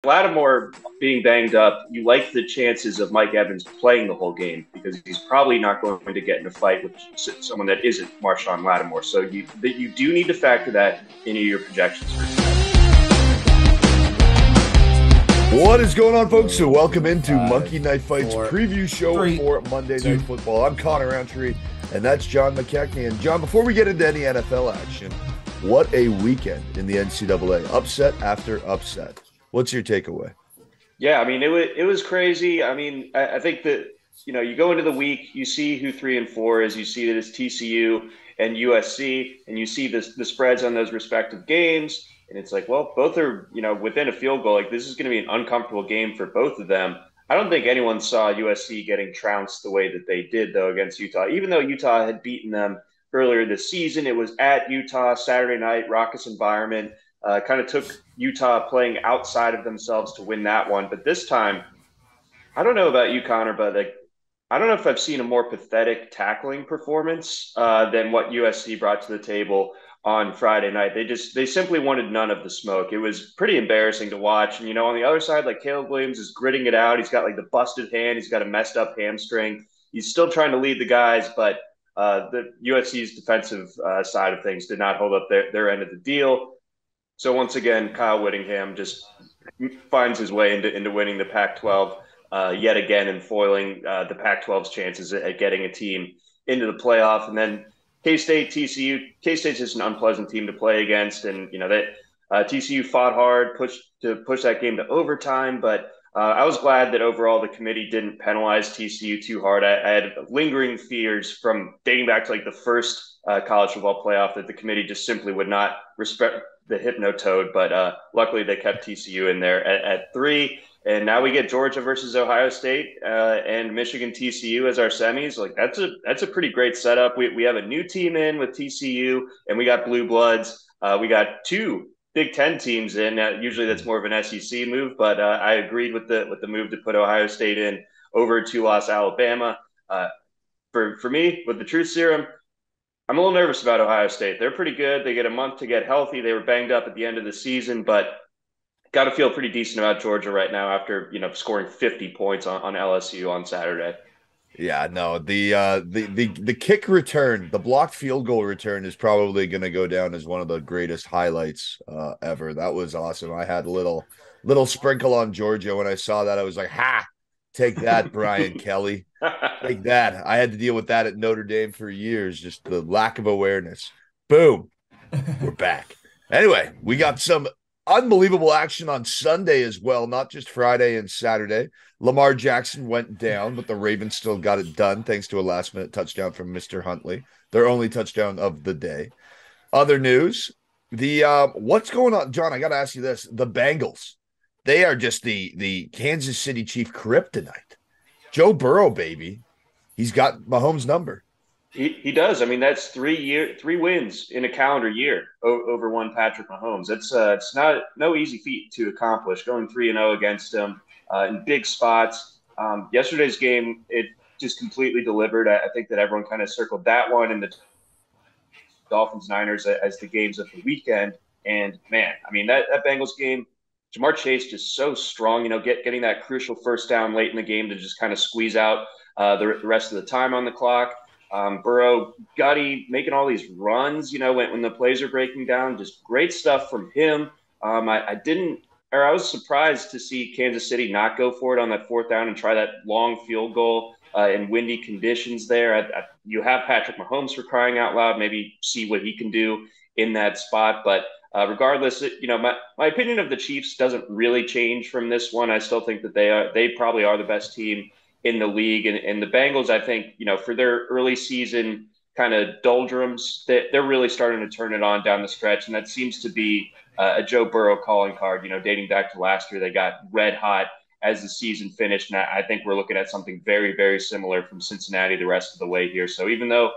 Lattimore being banged up, you like the chances of Mike Evans playing the whole game because he's probably not going to get in a fight with someone that isn't Marshawn Lattimore. So you do need to factor that into your projections for tonight. What is going on, folks? So welcome into Monkey Knife Fights preview show for Monday Night Football. I'm Conner Rowntree, and that's John McKechnie. And John, before we get into any NFL action, what a weekend in the NCAA. Upset after upset. What's your takeaway? Yeah, I mean, it was crazy. I mean, I think that, you go into the week, you see who 3 and 4 is. You see that it's TCU and USC, and you see the spreads on those respective games. And it's like, well, both are, within a field goal. Like, this is going to be an uncomfortable game for both of them. I don't think anyone saw USC getting trounced the way that they did, though, against Utah. Even though Utah had beaten them earlier this season, it was at Utah, Saturday night, raucous environment. Kind of took Utah playing outside of themselves to win that one. But this time, I don't know about you, Connor, but I don't know if I've seen a more pathetic tackling performance than what USC brought to the table on Friday night. They simply wanted none of the smoke. It was pretty embarrassing to watch. And, on the other side, like, Caleb Williams is gritting it out. He's got like the busted hand. He's got a messed up hamstring. He's still trying to lead the guys, but the USC's defensive side of things did not hold up their end of the deal. So once again, Kyle Whittingham just finds his way into winning the Pac-12 yet again and foiling the Pac-12's chances at getting a team into the playoff. And then K-State, TCU. K-State's just an unpleasant team to play against, and TCU fought hard, pushed that game to overtime. But I was glad that overall the committee didn't penalize TCU too hard. I had lingering fears from dating back to like the first college football playoff that the committee just simply would not respect the Hypnotoad. But luckily they kept TCU in there at 3. And now we get Georgia versus Ohio State and Michigan TCU as our semis. Like, that's a pretty great setup. We have a new team in with TCU, and we got Blue Bloods. We got 2 Big Ten teams in. Usually that's more of an SEC move, but I agreed with the move to put Ohio State in over a 2-loss Alabama. For me, with the truth serum, I'm a little nervous about Ohio State. They're pretty good. They get a month to get healthy. They were banged up at the end of the season, but got to feel pretty decent about Georgia right now after, scoring 50 points on LSU on Saturday. Yeah, no, the kick return, the blocked field goal return is probably going to go down as one of the greatest highlights ever. That was awesome. I had a little sprinkle on Georgia when I saw that. I was like, ha, take that, Brian Kelly. Take that. I had to deal with that at Notre Dame for years, just the lack of awareness. Boom. We're back. Anyway, we got some unbelievable action on Sunday as well, not just Friday and Saturday. Lamar Jackson went down, but the Ravens still got it done thanks to a last-minute touchdown from Mr. Huntley, their only touchdown of the day. Other news, what's going on? John, I got to ask you this. The Bengals, they are just the Kansas City Chief kryptonite. Joe Burrow, baby. He's got Mahomes' number. He does. I mean, that's 3 wins in a calendar year over one Patrick Mahomes. It's no easy feat to accomplish. Going 3-0 against him in big spots. Yesterday's game, it just completely delivered. I think that everyone kind of circled that one and the Dolphins Niners as the games of the weekend. And man, I mean that Bengals game, Jamar Chase just so strong. Getting that crucial first down late in the game to just kind of squeeze out the rest of the time on the clock. Burrow, gutty, making all these runs, when the plays are breaking down, just great stuff from him. I was surprised to see Kansas City not go for it on that 4th down and try that long field goal in windy conditions there. You have Patrick Mahomes, for crying out loud, maybe see what he can do in that spot. But regardless, my opinion of the Chiefs doesn't really change from this one. I still think that they probably are the best team in the league. And the Bengals, I think, for their early season kind of doldrums, they're really starting to turn it on down the stretch. And that seems to be a Joe Burrow calling card, dating back to last year. They got red hot as the season finished. And I think we're looking at something very, very similar from Cincinnati the rest of the way here. So even though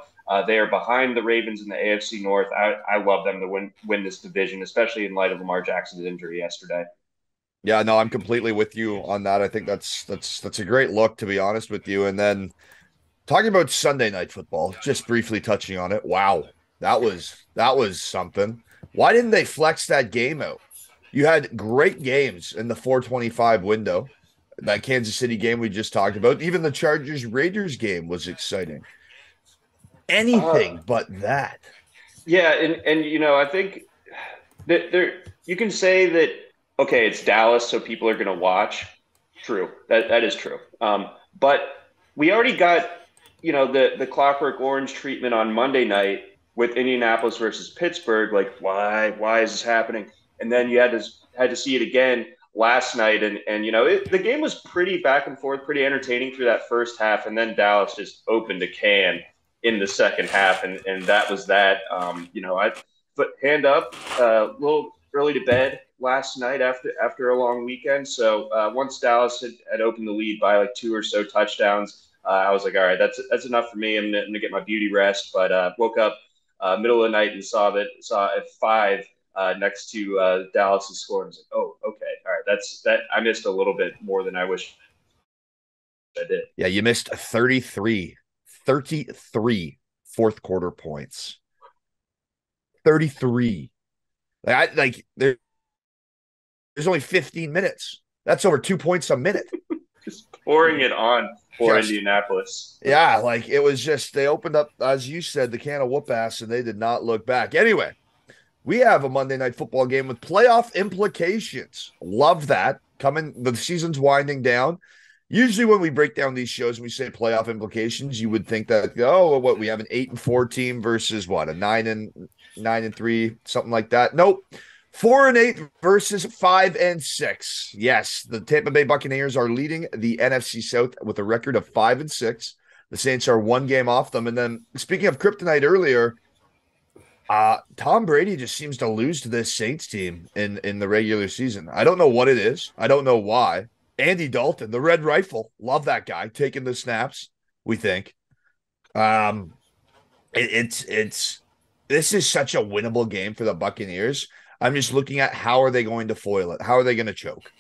they are behind the Ravens in the AFC North, I love them to win this division, especially in light of Lamar Jackson's injury yesterday. Yeah, no, I'm completely with you on that. I think that's a great look, to be honest with you. And then talking about Sunday Night Football, just briefly touching on it. Wow, that was something. Why didn't they flex that game out? You had great games in the 425 window. That Kansas City game we just talked about. Even the Chargers Raiders game was exciting. Uh, Anything but that. yeah, and I think that you can say that okay, it's Dallas, so people are going to watch. True, that is true. But we already got the Clockwork Orange treatment on Monday night with Indianapolis versus Pittsburgh. Like, why is this happening? And then you had to see it again last night, and the game was pretty back and forth, pretty entertaining through that first half, and then Dallas just opened a can in the second half, and that was that. I put hand up a little early to bed last night after a long weekend. So once Dallas had opened the lead by like 2 or so touchdowns, I was like, all right, that's enough for me. I'm gonna get my beauty rest. But woke up middle of the night and saw at 5 next to Dallas's score. And I was like, oh, okay, all right, that. I missed a little bit more than I wish I did. Yeah, you missed 33 fourth quarter points. 33. There's only 15 minutes. That's over 2 points a minute. Just pouring it on for Indianapolis. Yeah, like it was just they opened up, as you said, the can of whoop ass, and they did not look back. Anyway, we have a Monday Night Football game with playoff implications. Love that. The season's winding down. Usually when we break down these shows and we say playoff implications, you would think that, what we have an 8-4 team versus what, a 9-3, something like that. Nope. 4-8 versus 5-6. Yes, the Tampa Bay Buccaneers are leading the NFC South with a record of 5-6. The Saints are 1 game off them. And then speaking of kryptonite earlier, Tom Brady just seems to lose to this Saints team in the regular season. I don't know what it is. I don't know why. Andy Dalton, the Red Rifle, love that guy taking the snaps. We think, this is such a winnable game for the Buccaneers. I'm just looking at how are they going to foil it? How are they going to choke?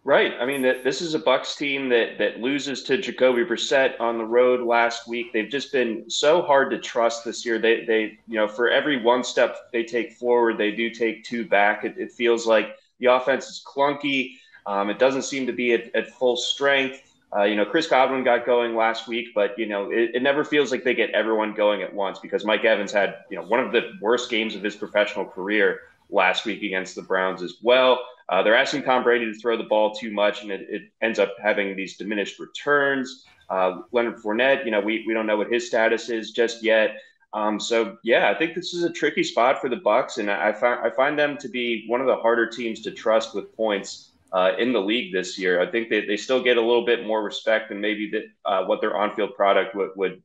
Right. I mean, this is a Bucs team that loses to Jacoby Brissett on the road last week. They've just been so hard to trust this year. They for every one step they take forward, they do take 2 back. It feels like the offense is clunky. It doesn't seem to be at full strength. Chris Godwin got going last week, but it never feels like they get everyone going at once because Mike Evans had one of the worst games of his professional career last week against the Browns as well. They're asking Tom Brady to throw the ball too much, and it ends up having these diminished returns. Leonard Fournette, we don't know what his status is just yet. So yeah, I think this is a tricky spot for the Bucs, and I find them to be one of the harder teams to trust with points in the league this year. I think they still get a little bit more respect than maybe that what their on-field product would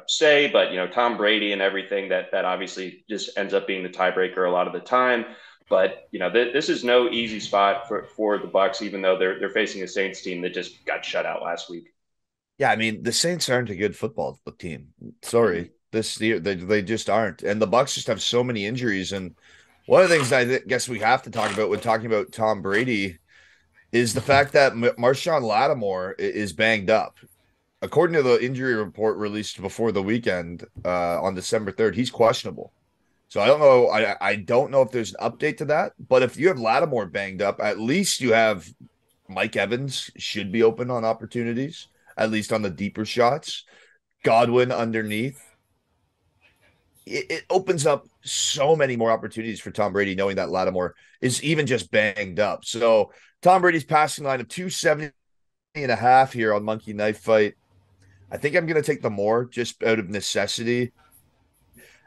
say, but Tom Brady and everything that obviously just ends up being the tiebreaker a lot of the time. But this is no easy spot for the Bucs, even though they're facing a Saints team that just got shut out last week. Yeah, I mean the Saints aren't a good football team. Sorry, this year they just aren't, and the Bucs just have so many injuries. And one of the things I guess we have to talk about when talking about Tom Brady is the fact that Marshawn Lattimore is banged up. According to the injury report released before the weekend on December 3rd, he's questionable. So I don't know. I don't know if there's an update to that. But if you have Lattimore banged up, at least you have Mike Evans should be open on opportunities, at least on the deeper shots. Godwin underneath. It opens up so many more opportunities for Tom Brady, knowing that Lattimore is even just banged up. So Tom Brady's passing line of 270.5 here on Monkey Knife Fight. I think I'm going to take the more just out of necessity.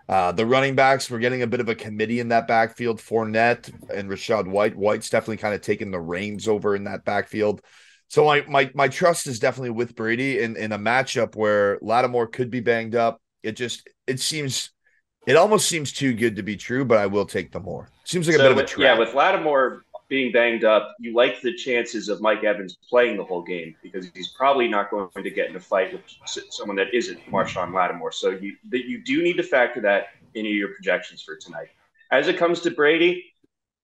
The running backs, we're getting a bit of a committee in that backfield. Fournette and Rachaad White. White's definitely kind of taking the reins over in that backfield. So my trust is definitely with Brady in a matchup where Lattimore could be banged up. It almost seems too good to be true, but I will take the more. Seems like a bit of a trap. Yeah, with Lattimore being banged up, you like the chances of Mike Evans playing the whole game because he's probably not going to get in a fight with someone that isn't Marshawn Lattimore. So you do need to factor that into your projections for tonight. As it comes to Brady,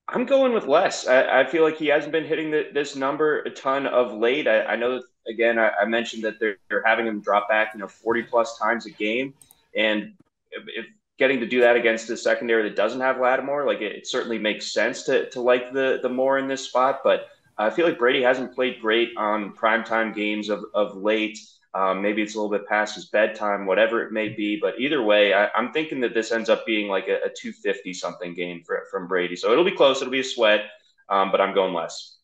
I'm going with less. I feel like he hasn't been hitting this number a ton of late. I know that, again, I mentioned that they're having him drop back 40 plus times a game. And if getting to do that against a secondary that doesn't have Lattimore, like it certainly makes sense to like the Moore in this spot. But I feel like Brady hasn't played great on primetime games of late. Maybe it's a little bit past his bedtime, whatever it may be. But either way, I'm thinking that this ends up being like a 250 something game from Brady. So it'll be close. It'll be a sweat, but I'm going less.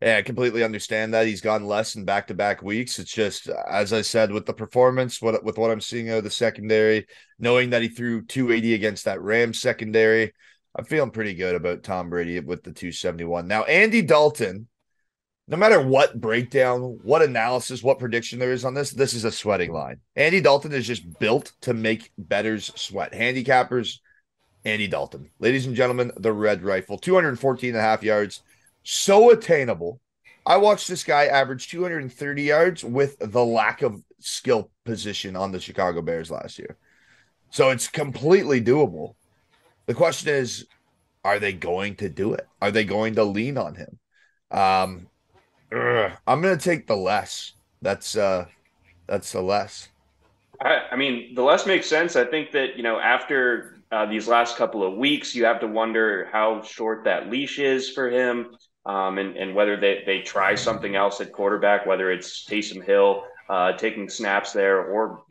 Yeah, I completely understand that. He's gone less in back-to-back weeks. It's just, as I said, with the performance, with what I'm seeing out of the secondary, knowing that he threw 280 against that Rams secondary, I'm feeling pretty good about Tom Brady with the 271. Now, Andy Dalton, no matter what breakdown, what analysis, what prediction there is on this is a sweating line. Andy Dalton is just built to make bettors sweat. Handicappers, Andy Dalton. Ladies and gentlemen, the red rifle, 214 and a half yards. So attainable. I watched this guy average 230 yards with the lack of skill position on the Chicago Bears last year. So it's completely doable. The question is, are they going to do it? Are they going to lean on him? I'm going to take the less. That's the less. I mean, the less makes sense. I think that, after these last couple of weeks, you have to wonder how short that leash is for him. And whether they try something else at quarterback, whether it's Taysom Hill taking snaps there, or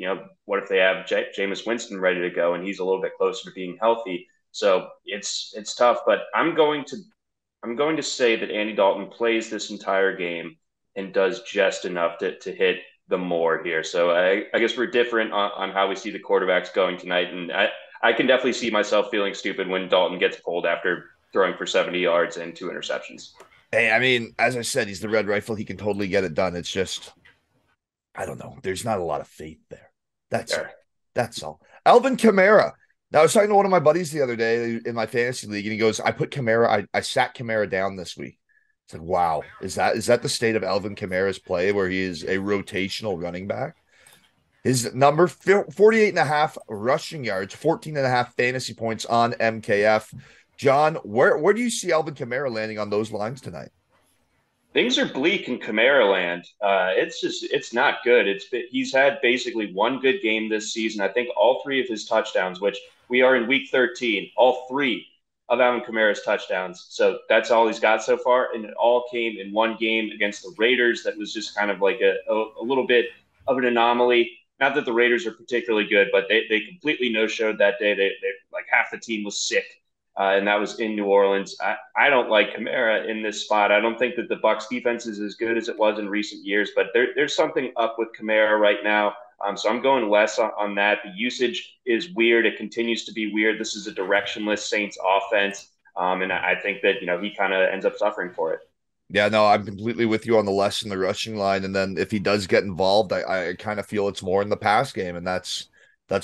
what if they have Jameis Winston ready to go and he's a little bit closer to being healthy. So it's tough, but I'm going to say that Andy Dalton plays this entire game and does just enough to hit the more here. So I guess we're different on how we see the quarterbacks going tonight, and I can definitely see myself feeling stupid when Dalton gets pulled after throwing for 70 yards and 2 interceptions. Hey, I mean, as I said, he's the red rifle. He can totally get it done. It's just, I don't know. There's not a lot of faith there. That's all. Alvin Kamara. Now, I was talking to one of my buddies the other day in my fantasy league, and he goes, I put Kamara, I sat Kamara down this week. It's like, wow, is that the state of Alvin Kamara's play where he is a rotational running back? His number, 48 and a half rushing yards, 14 and a half fantasy points on MKF. John, where do you see Alvin Kamara landing on those lines tonight? Things are bleak in Kamara land. It's not good. He's had basically one good game this season. I think all 3 of his touchdowns, which we are in week 13, all 3 of Alvin Kamara's touchdowns. So that's all he's got so far, and it all came in one game against the Raiders. That was just kind of like a little bit of an anomaly. Not that the Raiders are particularly good, but they completely no-showed that day. They like half the team was sick. And that was in New Orleans. I don't like Kamara in this spot. I don't think that the Bucs defense is as good as it was in recent years, but there's something up with Kamara right now. So I'm going less on that. The usage is weird. It continues to be weird. This is a directionless Saints offense. And I think that, he kind of ends up suffering for it. Yeah, no, I'm completely with you on the less in the rushing line. And then if he does get involved, I kind of feel it's more in the pass game. And that's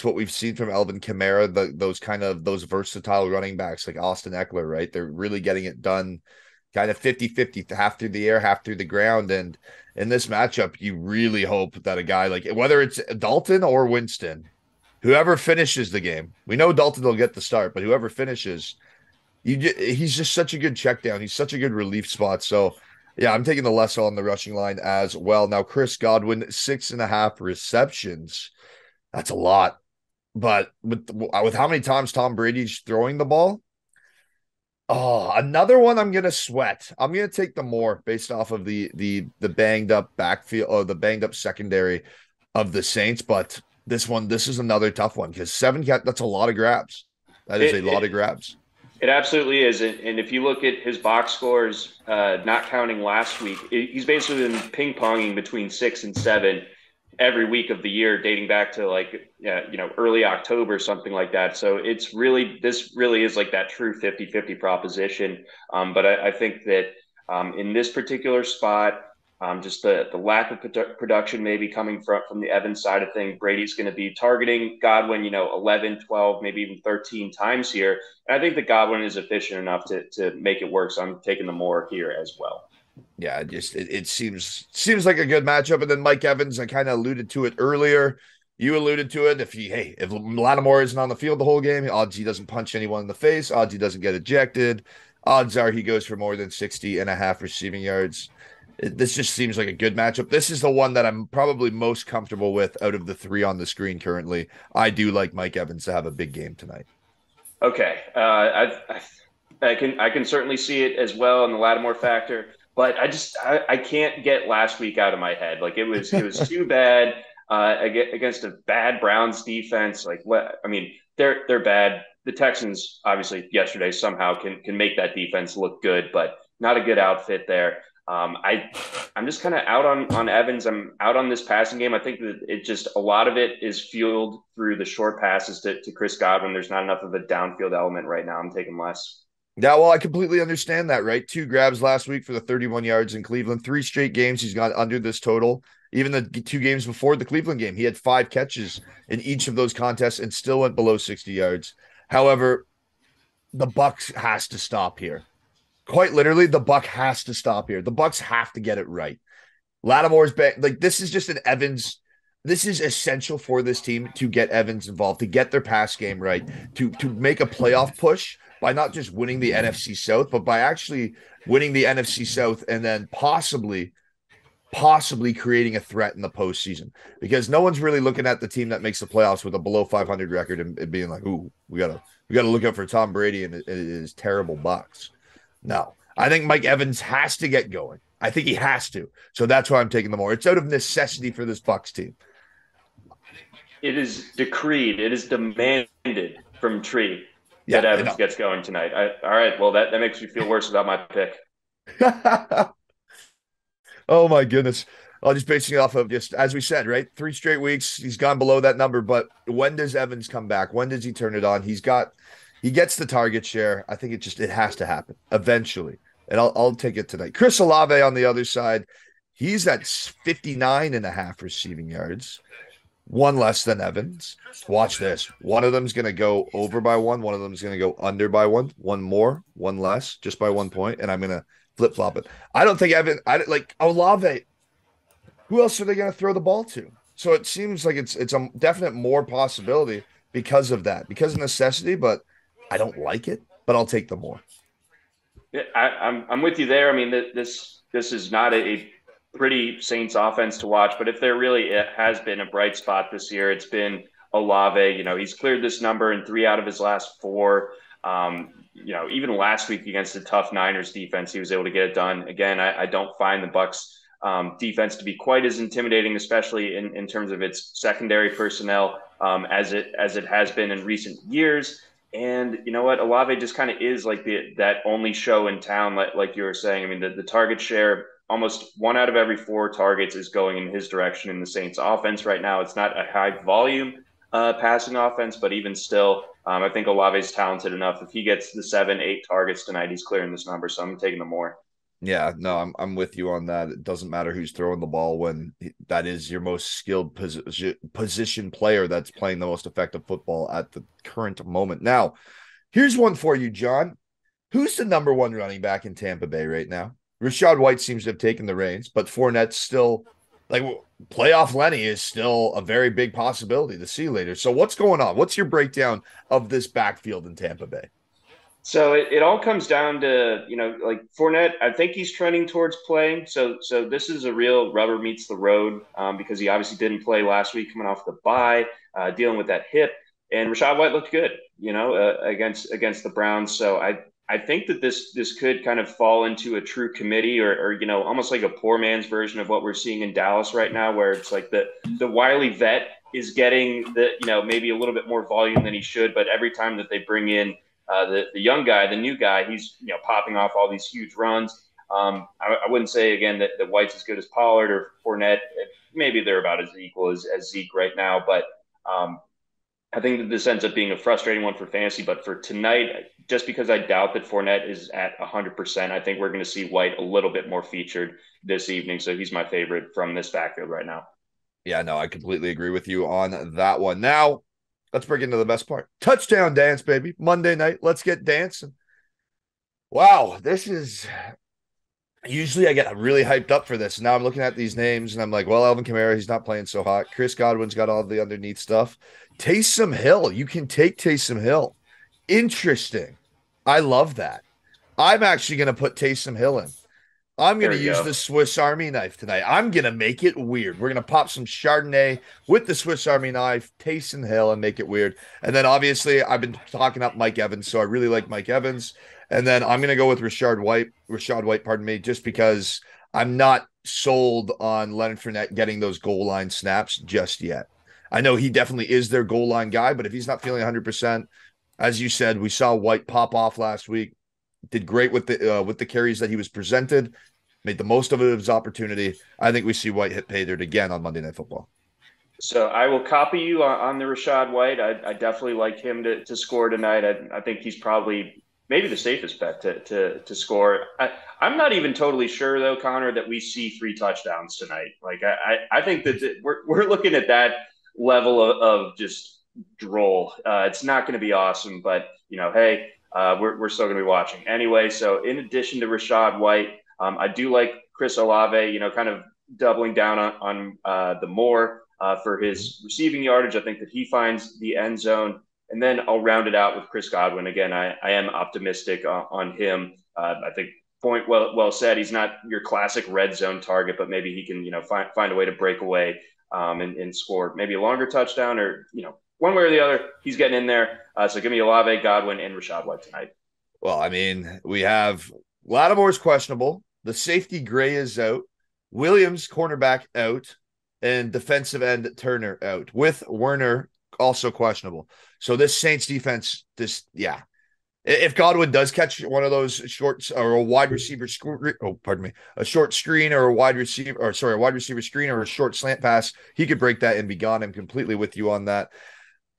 what we've seen from Alvin Kamara, those versatile running backs like Austin Eckler, right? They're really getting it done kind of 50-50, half through the air, half through the ground. And in this matchup, you really hope that a guy like, whether it's Dalton or Winston, whoever finishes the game, we know Dalton will get the start, but whoever finishes, he's just such a good check down. He's such a good relief spot. So yeah, I'm taking the less on the rushing line as well. Now, Chris Godwin, 6.5 receptions. That's a lot. But with how many times Tom Brady's throwing the ball, another one I'm going to sweat. I'm going to take the more based off of the banged up backfield or the banged up secondary of the Saints. But this is another tough one because 7 that's a lot of grabs. That is a lot of grabs. It absolutely is. And if you look at his box scores, not counting last week, he's basically been ping-ponging between 6 and 7 every week of the year, dating back to early October, something like that. So this really is like that true 50-50 proposition. But I think that in this particular spot, just the lack of production maybe coming from the Evans side of things, Brady's going to be targeting Godwin, 11, 12, maybe even 13 times here. And I think that Godwin is efficient enough to make it work. So I'm taking the more here as well. Yeah, it seems like a good matchup. And then Mike Evans, I kind of alluded to it earlier. You alluded to it. If Lattimore isn't on the field the whole game, odds he doesn't punch anyone in the face, odds he doesn't get ejected, odds are he goes for more than 60 and a half receiving yards. This just seems like a good matchup. This is the one that I'm probably most comfortable with out of the three on the screen currently. I do like Mike Evans to have a big game tonight. Okay, I can certainly see it as well in the Lattimore factor, but I can't get last week out of my head. Like it was too bad against a bad Browns defense. Like what I mean, they're bad. The Texans obviously yesterday somehow can make that defense look good, but not a good outfit there. I'm just kind of out on Evans. I'm out on this passing game. I think that it just a lot of it is fueled through the short passes to Chris Godwin. There's not enough of a downfield element right now. I'm taking less. Yeah, well, I completely understand that, right? 2 grabs last week for the 31 yards in Cleveland. 3 straight games he's gone under this total. Even the 2 games before the Cleveland game, he had 5 catches in each of those contests and still went below 60 yards. However, the Bucs has to stop here. Quite literally, the Buck has to stop here. The Bucs have to get it right. Lattimore's back. Like, this is just an Evans. This is essential for this team to get Evans involved, to get their pass game right, to make a playoff push by not just winning the NFC South, but by actually winning the NFC South and then possibly creating a threat in the postseason. Because no one's really looking at the team that makes the playoffs with a below 500 record and being like, "Ooh, we gotta look out for Tom Brady and his terrible Bucs." No, I think Mike Evans has to get going. I think he has to. So that's why I'm taking the more. It's out of necessity for this Bucs team. It is decreed. It is demanded from Tree that Evans gets going tonight. All right. Well, that makes me feel worse about my pick. Oh my goodness. I'll just basing it off of just, as we said, right? 3 straight weeks. He's gone below that number, but when does Evans come back? When does he turn it on? He gets the target share. I think it has to happen eventually. And I'll take it tonight. Chris Olave on the other side. He's at 59.5 receiving yards. 1 less than Evans. Watch this. One of them's going to go over by 1. One of them's going to go under by 1. 1 more, 1 less, just by 1 point. And I'm going to flip-flop it. I don't think like Olave. Who else are they going to throw the ball to? So it seems like it's a definite more possibility because of that, because of necessity, but I don't like it, but I'll take the more. Yeah, I'm with you there. I mean, this is not a pretty Saints offense to watch, but if there really has been a bright spot this year, it's been Olave. You know, he's cleared this number in 3 out of his last 4. You know, even last week against a tough Niners defense, he was able to get it done. Again, I don't find the Bucs defense to be quite as intimidating, especially in terms of its secondary personnel as it has been in recent years. And you know what? Olave just kind of is like that only show in town, like you were saying. I mean, the target share, almost 1 out of every 4 targets is going in his direction in the Saints offense right now. It's not a high volume passing offense, but even still, I think Olave's talented enough. If he gets the 7, 8 targets tonight, he's clearing this number. So I'm taking the more. Yeah, no, I'm with you on that. It doesn't matter who's throwing the ball when that is your most skilled position player that's playing the most effective football at the current moment. Now, here's one for you, John. Who's the number 1 running back in Tampa Bay right now? Rachaad White seems to have taken the reins, but Fournette's still, like, playoff Lenny is still a very big possibility to see later. So what's going on? What's your breakdown of this backfield in Tampa Bay? So it all comes down to, you know, like Fournette, I think he's trending towards playing. So this is a real rubber meets the road because he obviously didn't play last week coming off the bye, dealing with that hip. And Rachaad White looked good, you know, against the Browns. So I think that this could kind of fall into a true committee or, you know, almost like a poor man's version of what we're seeing in Dallas right now, where it's like the wily vet is getting maybe a little bit more volume than he should. But every time that they bring in the young guy, the new guy, he's popping off all these huge runs. I wouldn't say again that White's as good as Pollard or Fournette. Maybe they're about as equal as Zeke right now, but I think that this ends up being a frustrating one for fantasy. But for tonight, just because I doubt that Fournette is at 100%, I think we're going to see White a little bit more featured this evening. So he's my favorite from this backfield right now. Yeah, no, I completely agree with you on that one. Now, let's break into the best part. Touchdown dance, baby. Monday night. Let's get dancing. Wow, this is usually I get really hyped up for this. Now I'm looking at these names and I'm like, well, Alvin Kamara, he's not playing so hot. Chris Godwin's got all the underneath stuff. Taysom Hill. You can take Taysom Hill. Interesting. I love that. I'm actually going to put Taysom Hill in. I'm going There to we use go. the Swiss Army knife tonight. I'm going to make it weird. We're going to pop some Chardonnay with the Swiss Army knife, Taysom Hill, and make it weird. And then obviously, I've been talking up Mike Evans, so I really like Mike Evans. And then I'm going to go with Rashad White, pardon me, just because I'm not sold on Leonard Fournette getting those goal line snaps just yet. I know he definitely is their goal line guy, but if he's not feeling 100%, as you said, we saw White pop off last week, did great with the carries that he was presented, made the most of his opportunity. I think we see White hit pay dirt again on Monday Night Football. So I will copy you on the Rashad White. I definitely like him to score tonight. I think he's probably maybe the safest bet to score. I'm not even totally sure though, Connor, that we see 3 touchdowns tonight. Like I think that we're looking at that level of just droll. It's not going to be awesome, but hey, we're still going to be watching anyway. So in addition to Rashad White, I do like Chris Olave. Kind of doubling down on the more for his receiving yardage. I think that he finds the end zone. And then I'll round it out with Chris Godwin. Again, I am optimistic on him. I think point well said. He's not your classic red zone target, but maybe he can find a way to break away and score maybe a longer touchdown or one way or the other. He's getting in there. So give me Olave, Godwin, and Rashad White tonight. Well, I mean, we have Lattimore's questionable. The safety Gray is out. Williams, cornerback, out. And defensive end Turner out, with Werner also questionable. So this Saints defense, if Godwin does catch one of those shorts or a wide receiver a short screen or a wide receiver screen or a short slant pass, he could break that and be gone. I'm completely with you on that.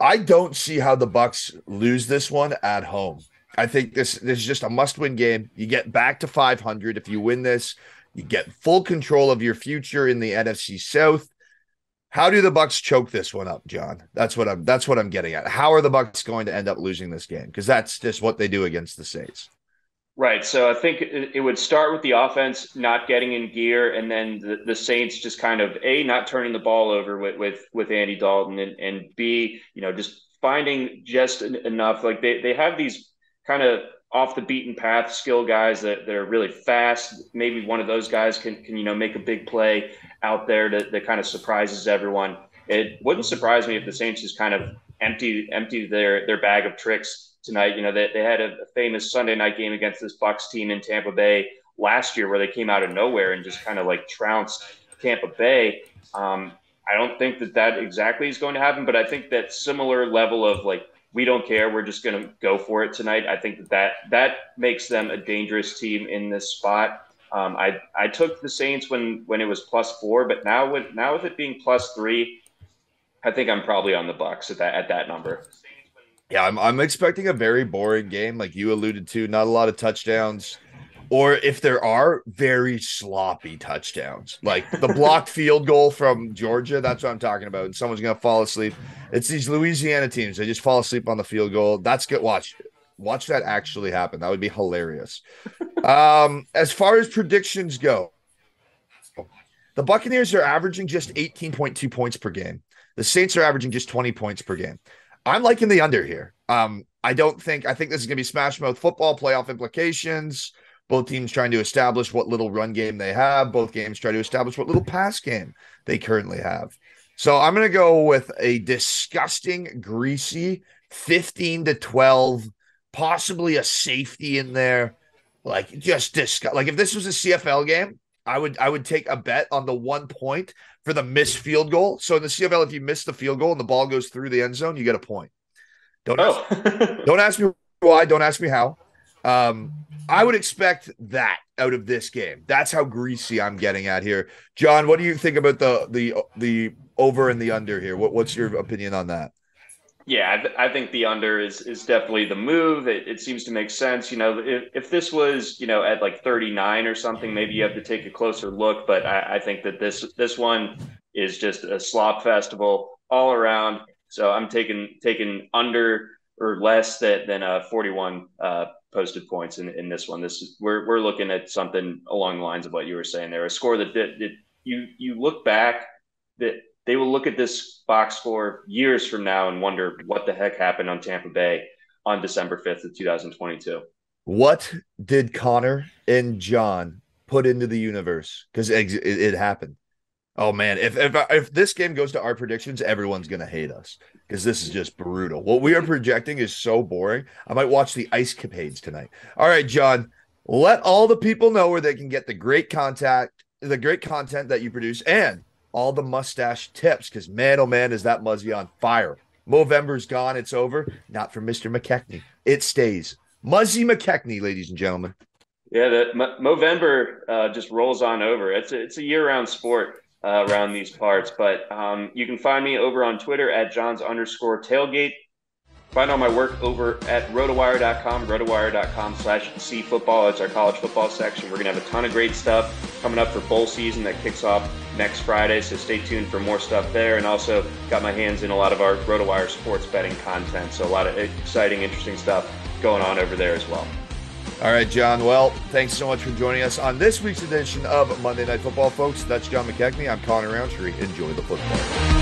I don't see how the Bucks lose this one at home. I think this is just a must-win game. You get back to 500 if you win this. You get full control of your future in the NFC South. How do the Bucks choke this one up, John? That's what I'm getting at. How are the Bucks going to end up losing this game? Because that's just what they do against the Saints. Right. So I think it would start with the offense not getting in gear, and then the Saints just kind of not turning the ball over with Andy Dalton, and B, just finding just enough. Like they have these kind of off the beaten path skill guys that are really fast. Maybe one of those guys can make a big play out there that kind of surprises everyone. It wouldn't surprise me if the Saints just kind of empty their bag of tricks tonight. They had a famous Sunday night game against this Bucks team in Tampa Bay last year where they came out of nowhere and just kind of like trounced Tampa Bay. I don't think that exactly is going to happen, but I think that similar level of like, we don't care, we're just going to go for it tonight. I think that makes them a dangerous team in this spot. I took the Saints when it was +4, but now with it being +3, I think I'm probably on the Bucks at that number. Yeah, I'm expecting a very boring game, like you alluded to. Not a lot of touchdowns, or if there are, very sloppy touchdowns, like the blocked field goal from Georgia. That's what I'm talking about. And someone's gonna fall asleep. It's these Louisiana teams; they just fall asleep on the field goal. That's good. Watch that actually happen. That would be hilarious. As far as predictions go, the Buccaneers are averaging just 18.2 points per game. The Saints are averaging just 20 points per game. I'm liking the under here. I think this is going to be smash mouth football, playoff implications. Both teams trying to establish what little run game they have. Both games try to establish what little pass game they currently have. So I'm going to go with a disgusting, greasy 15-12, possibly a safety in there. Like just like if this was a CFL game, I would take a bet on the 1 point for the missed field goal. So in the CFL, if you miss the field goal and the ball goes through the end zone, you get a point. Don't ask me why. Don't ask me how. I would expect that out of this game. That's how greasy I'm getting at here. John, what do you think about the over and the under here? What's your opinion on that? Yeah, I think the under is definitely the move. It seems to make sense. If this was at like 39 or something, maybe you have to take a closer look. But I think that this one is just a slop festival all around. So I'm taking under or less than 41 posted points in this one. We're looking at something along the lines of what you were saying there. A score that you look back that they will look at this box score years from now and wonder what the heck happened on Tampa Bay on December 5th of 2022. What did Connor and John put into the universe because it happened. Oh man, if this game goes to our predictions, everyone's gonna hate us because this is just brutal. What we are projecting is so boring. I might watch the Ice Capades tonight. All right, John, let all the people know where they can get the great content that you produce, and all the mustache tips. Because man, oh man, is that Muzzy on fire! Movember's gone; it's over. Not for Mr. McKechnie. It stays. Muzzy McKechnie, ladies and gentlemen. Yeah, the Movember just rolls on over. It's a year-round sport around these parts. But you can find me over on Twitter at Johns_tailgate. Find all my work over at RotoWire.com, rotowire.com/cfootball. It's our college football section. We're going to have a ton of great stuff coming up for bowl season that kicks off next Friday. So stay tuned for more stuff there. And also got my hands in a lot of our RotoWire sports betting content. So a lot of exciting, interesting stuff going on over there as well. All right, John. Well, thanks so much for joining us on this week's edition of Monday Night Football, folks. That's John McKechnie. I'm Conner Rowntree. Enjoy the football.